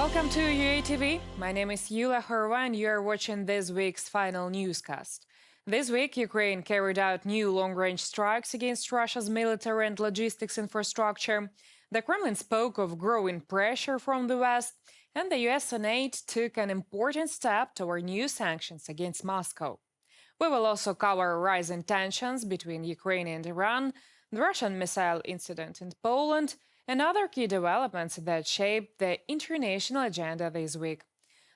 Welcome to UATV. My name is Yulia Horva and you are watching this week's final newscast. This week, Ukraine carried out new long-range strikes against Russia's military and logistics infrastructure. The Kremlin spoke of growing pressure from the West, and the US Senate took an important step toward new sanctions against Moscow. We will also cover rising tensions between Ukraine and Iran, the Russian missile incident in Poland, and other key developments that shape the international agenda this week.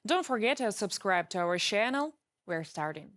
Don't forget to subscribe to our channel. We're starting.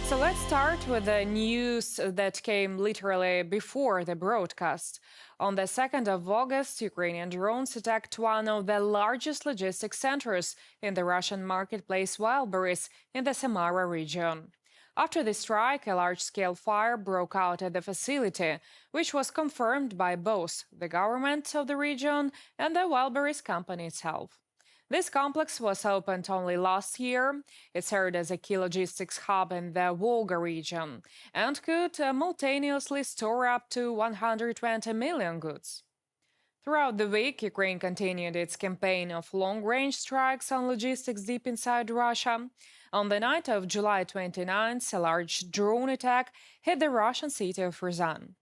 So let's start with the news that came literally before the broadcast. On the 2nd of August, Ukrainian drones attacked one of the largest logistics centers in the Russian marketplace Wildberries in the Samara region. After the strike, a large-scale fire broke out at the facility, which was confirmed by both the government of the region and the Wildberries company itself. This complex was opened only last year. It served as a key logistics hub in the Volga region and could simultaneously store up to 120 million goods. Throughout the week, Ukraine continued its campaign of long-range strikes on logistics deep inside Russia. On the night of July 29th, a large drone attack hit the Russian city of Ryazan.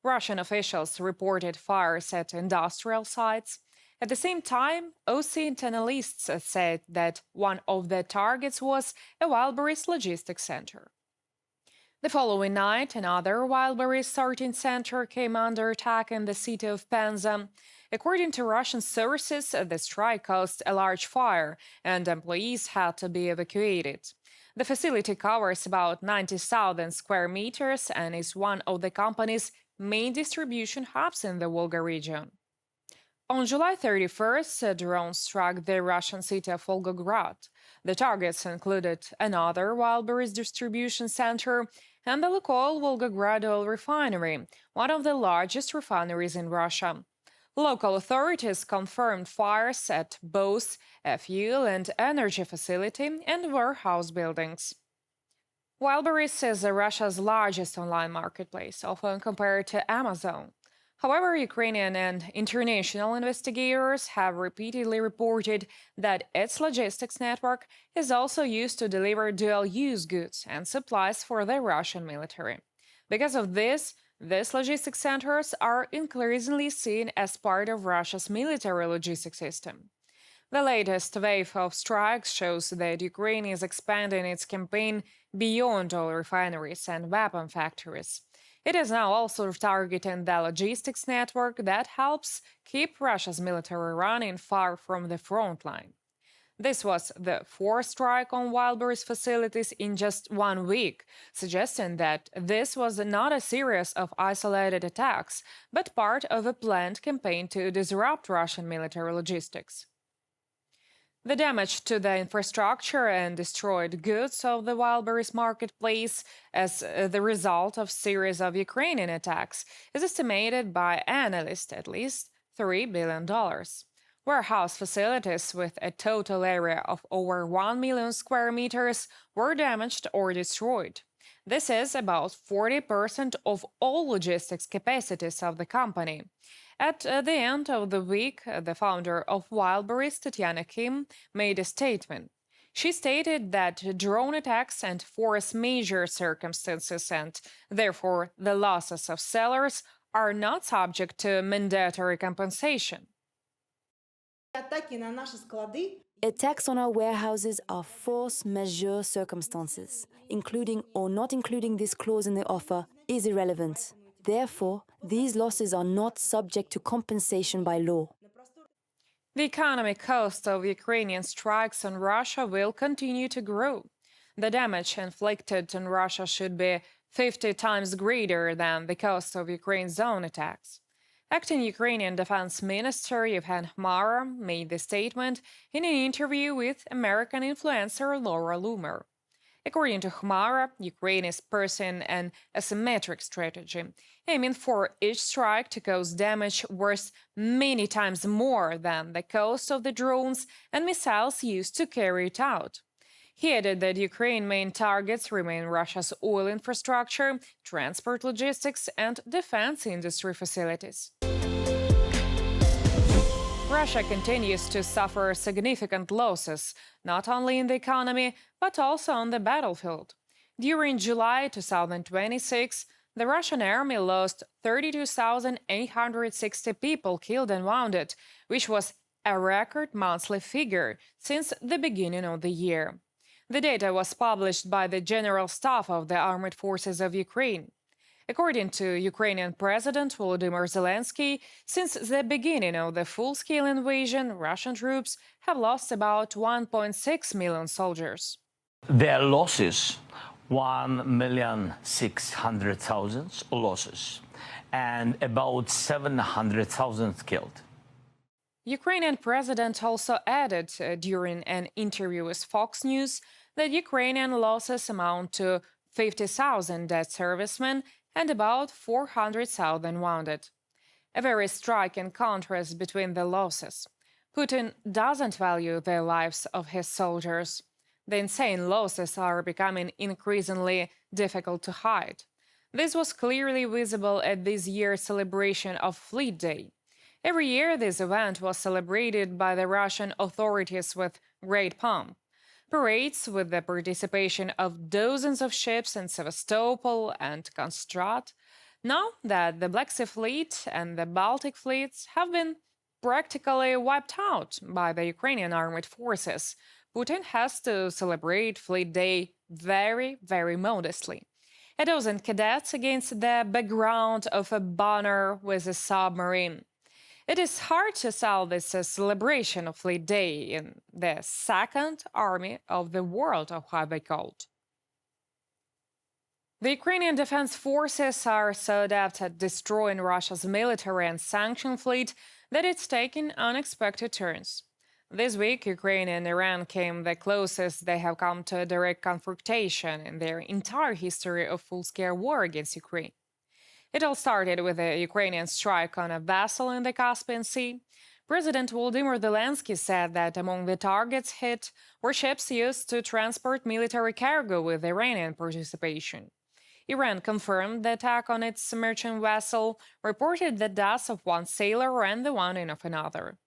Russian officials reported fires at industrial sites. At the same time, OC analysts said that one of the targets was a Wildberries logistics center. The following night, another Wildberries sorting center came under attack in the city of Penza. According to Russian sources, the strike caused a large fire and employees had to be evacuated. The facility covers about 90,000 square meters and is one of the company's main distribution hubs in the Volga region. On July 31st, a drone struck the Russian city of Volgograd. The targets included another Wildberries distribution center and the Lukoil Volgograd oil refinery, one of the largest refineries in Russia. Local authorities confirmed fires at both a fuel and energy facility and warehouse buildings. Wildberries is Russia's largest online marketplace, often compared to Amazon. However, Ukrainian and international investigators have repeatedly reported that its logistics network is also used to deliver dual-use goods and supplies for the Russian military. Because of this, these logistics centers are increasingly seen as part of Russia's military logistics system. The latest wave of strikes shows that Ukraine is expanding its campaign beyond oil refineries and weapon factories. It is now also targeting the logistics network that helps keep Russia's military running far from the front line. This was the fourth strike on Wildberries facilities in just 1 week, suggesting that this was not a series of isolated attacks, but part of a planned campaign to disrupt Russian military logistics. The damage to the infrastructure and destroyed goods of the Wildberries marketplace as the result of a series of Ukrainian attacks is estimated by analysts at least $3 billion. Warehouse facilities with a total area of over 1 million square meters were damaged or destroyed. This is about 40% of all logistics capacities of the company. At the end of the week, the founder of Wildberries, Tatiana Kim, made a statement. She stated that drone attacks and force majeure circumstances and, therefore, the losses of sellers are not subject to mandatory compensation. Attacks on our warehouses are force majeure circumstances. Including or not including this clause in the offer is irrelevant. Therefore, these losses are not subject to compensation by law. The economic cost of Ukrainian strikes on Russia will continue to grow. The damage inflicted on Russia should be 50 times greater than the cost of Ukraine's own attacks. Acting Ukrainian Defense Minister Yevhen Khmara made the statement in an interview with American influencer Laura Loomer. According to Khmara, Ukraine is pursuing an asymmetric strategy, aiming for each strike to cause damage worth many times more than the cost of the drones and missiles used to carry it out. He added that Ukraine's main targets remain Russia's oil infrastructure, transport logistics, and defense industry facilities. Russia continues to suffer significant losses, not only in the economy, but also on the battlefield. During July 2026, the Russian army lost 32,860 people killed and wounded, which was a record monthly figure since the beginning of the year. The data was published by the General Staff of the Armed Forces of Ukraine. According to Ukrainian President Volodymyr Zelenskyy, since the beginning of the full-scale invasion, Russian troops have lost about 1.6 million soldiers. Their losses, 1,600,000 losses, and about 700,000 killed. Ukrainian president also added during an interview with Fox News that Ukrainian losses amount to 50,000 dead servicemen and about 400,000 wounded. A very striking contrast between the losses. Putin doesn't value the lives of his soldiers. The insane losses are becoming increasingly difficult to hide. This was clearly visible at this year's celebration of Fleet Day. Every year, this event was celebrated by the Russian authorities with great pomp. Parades with the participation of dozens of ships in Sevastopol and Confront. Now that the Black Sea Fleet and the Baltic fleets have been practically wiped out by the Ukrainian armed forces, Putin has to celebrate Fleet Day very, very modestly. A dozen cadets against the background of a banner with a submarine. It is hard to sell this celebration of Fleet Day in the Second Army of the World, of how they called. The Ukrainian Defense Forces are so adept at destroying Russia's military and sanction fleet that it's taking unexpected turns. This week, Ukraine and Iran came the closest they have come to a direct confrontation in their entire history of full-scale war against Ukraine. It all started with a Ukrainian strike on a vessel in the Caspian Sea. President Volodymyr Zelenskyy said that among the targets hit were ships used to transport military cargo with Iranian participation. Iran confirmed the attack on its merchant vessel, reported the deaths of one sailor and the wounding of another.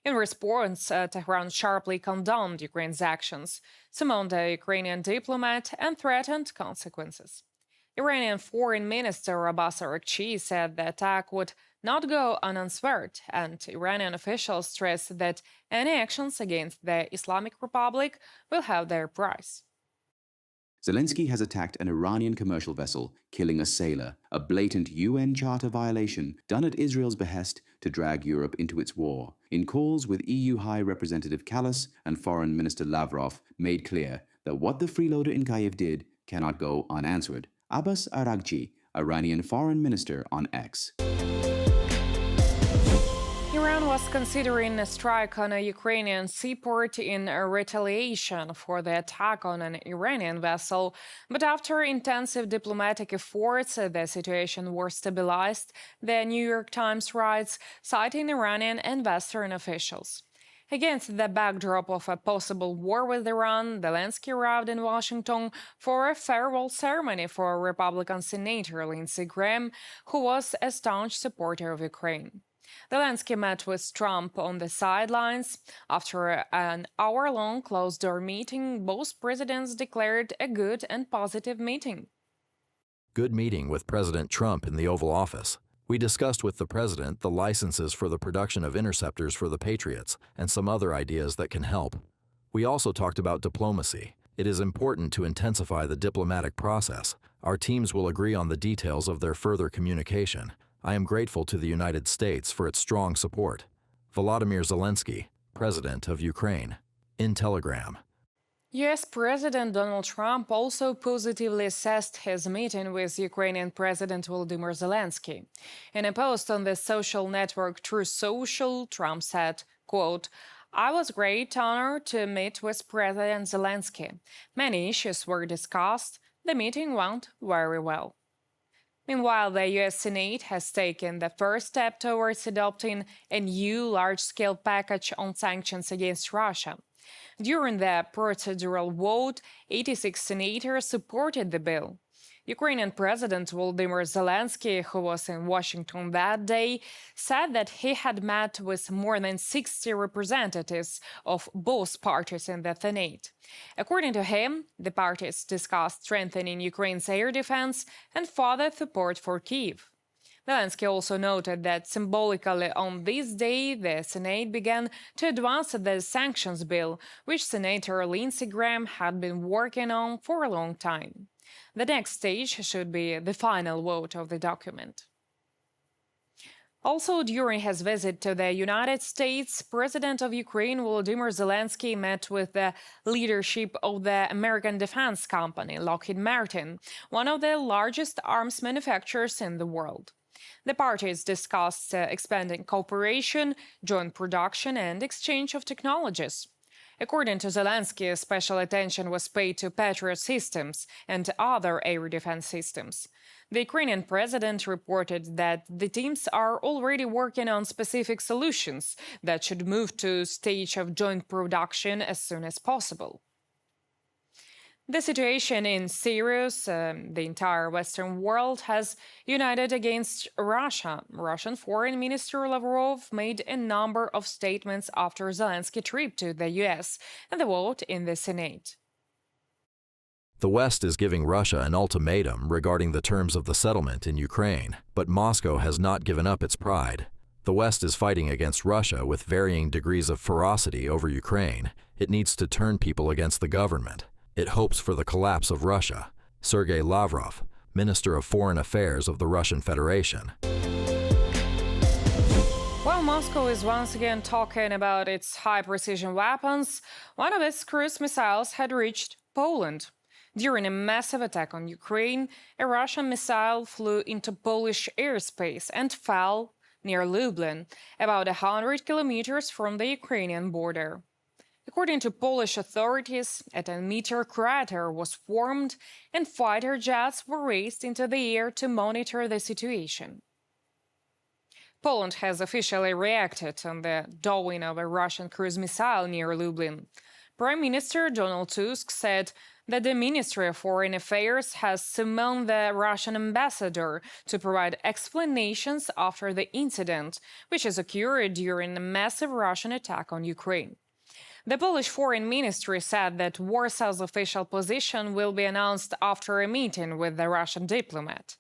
In response, Tehran sharply condemned Ukraine's actions, summoned a Ukrainian diplomat, and threatened consequences. Iranian Foreign Minister Abbas Araghchi said the attack would not go unanswered, and Iranian officials stressed that any actions against the Islamic Republic will have their price. Zelenskyy has attacked an Iranian commercial vessel, killing a sailor, a blatant UN Charter violation done at Israel's behest to drag Europe into its war. In calls with EU High Representative Kallas and Foreign Minister Lavrov made clear that what the freeloader in Kyiv did cannot go unanswered. Abbas Araghchi, Iranian Foreign Minister, on X. Iran was considering a strike on a Ukrainian seaport in retaliation for the attack on an Iranian vessel, but after intensive diplomatic efforts, the situation was stabilized, the New York Times writes, citing Iranian and Western officials. Against the backdrop of a possible war with Iran, Zelenskyy arrived in Washington for a farewell ceremony for Republican Senator Lindsey Graham, who was a staunch supporter of Ukraine. Zelenskyy met with Trump on the sidelines. After an hour-long closed-door meeting, both presidents declared a good and positive meeting. Good meeting with President Trump in the Oval Office. We discussed with the president the licenses for the production of interceptors for the Patriots and some other ideas that can help. We also talked about diplomacy. It is important to intensify the diplomatic process. Our teams will agree on the details of their further communication. I am grateful to the United States for its strong support. Volodymyr Zelenskyy, President of Ukraine. In Telegram. U.S. President Donald Trump also positively assessed his meeting with Ukrainian President Volodymyr Zelenskyy. In a post on the social network Truth Social, Trump said, quote, "I was great honor to meet with President Zelenskyy. Many issues were discussed. The meeting went very well." Meanwhile, the U.S. Senate has taken the first step towards adopting a new large-scale package on sanctions against Russia. During the procedural vote, 86 senators supported the bill. Ukrainian President Volodymyr Zelenskyy, who was in Washington that day, said that he had met with more than 60 representatives of both parties in the Senate. According to him, the parties discussed strengthening Ukraine's air defense and further support for Kyiv. Zelenskyy also noted that symbolically on this day, the Senate began to advance the sanctions bill, which Senator Lindsey Graham had been working on for a long time. The next stage should be the final vote of the document. Also, during his visit to the United States, President of Ukraine Volodymyr Zelenskyy met with the leadership of the American defense company Lockheed Martin, one of the largest arms manufacturers in the world. The parties discussed expanding cooperation, joint production, and exchange of technologies. According to Zelenskyy, special attention was paid to Patriot systems and other air defense systems. The Ukrainian president reported that the teams are already working on specific solutions that should move to a stage of joint production as soon as possible. The situation in Syria, the entire Western world, has united against Russia. Russian Foreign Minister Lavrov made a number of statements after Zelensky's trip to the US and the vote in the Senate. The West is giving Russia an ultimatum regarding the terms of the settlement in Ukraine, but Moscow has not given up its pride. The West is fighting against Russia with varying degrees of ferocity over Ukraine. It needs to turn people against the government. It hopes for the collapse of Russia. Sergei Lavrov, Minister of Foreign Affairs of the Russian Federation. While Moscow is once again talking about its high-precision weapons, one of its cruise missiles had reached Poland. During a massive attack on Ukraine, a Russian missile flew into Polish airspace and fell near Lublin, about 100 kilometers from the Ukrainian border. According to Polish authorities, a 10-meter crater was formed and fighter jets were raised into the air to monitor the situation. Poland has officially reacted on the downing of a Russian cruise missile near Lublin. Prime Minister Donald Tusk said that the Ministry of Foreign Affairs has summoned the Russian ambassador to provide explanations after the incident, which has occurred during a massive Russian attack on Ukraine. The Polish Foreign Ministry said that Warsaw's official position will be announced after a meeting with the Russian diplomat.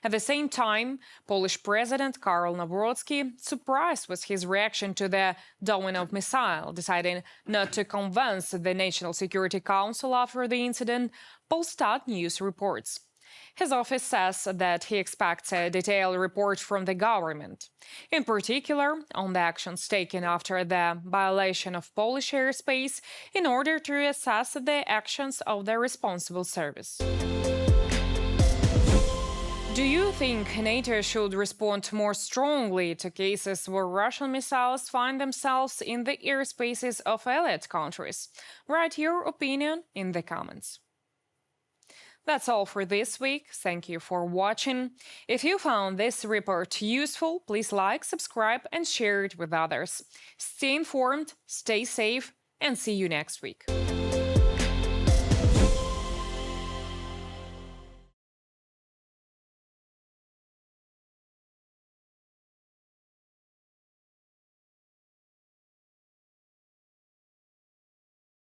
At the same time, Polish President Karol Nawrocki surprised with his reaction to the downing of missile, deciding not to convince the National Security Council after the incident, Polstat News reports. His office says that he expects a detailed report from the government, in particular on the actions taken after the violation of Polish airspace in order to assess the actions of the responsible service. Do you think NATO should respond more strongly to cases where Russian missiles find themselves in the airspaces of allied countries? Write your opinion in the comments. That's all for this week. Thank you for watching. If you found this report useful, please like, subscribe, and share it with others. Stay informed, stay safe, and see you next week.